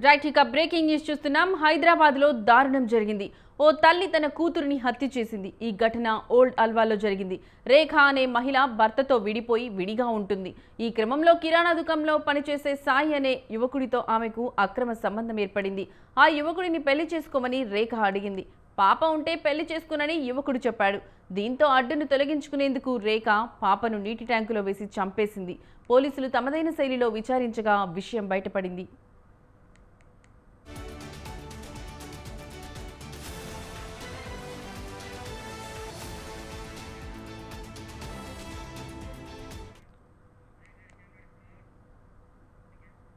Right, ఇక breaking news చూస్తున్నాం. హైదరాబాద్ లో దారుణం జరిగింది. ఓ తల్లి తన కూతురిని హత్య చేసింది. ఈ ఘటన ఓల్డ్ అల్వాలో జరిగింది. రేఖ అనే మహిళ భర్తతో విడిపోయి విడిగా ఉంటుంది. ఈ క్రమంలో కిరాణా దుకాణంలో పనిచేసే సాయి అనే యువకుడితో ఆమెకు అక్రమ సంబంధం ఏర్పడింది. ఆ యువకుడిని పెళ్లి చేసుకోమని రేఖ అడిగింది. పాప ఉంటే పెళ్లి చేసుకునని యువకుడు చెప్పాడు. దీంతో అడ్డును తొలగించుకునేందుకు రేఖ పాపను నీటి ట్యాంకులో వేసి చంపేసింది. పోలీసులు తమదైన శైలిలో విచారించగా విషయం బయటపడింది.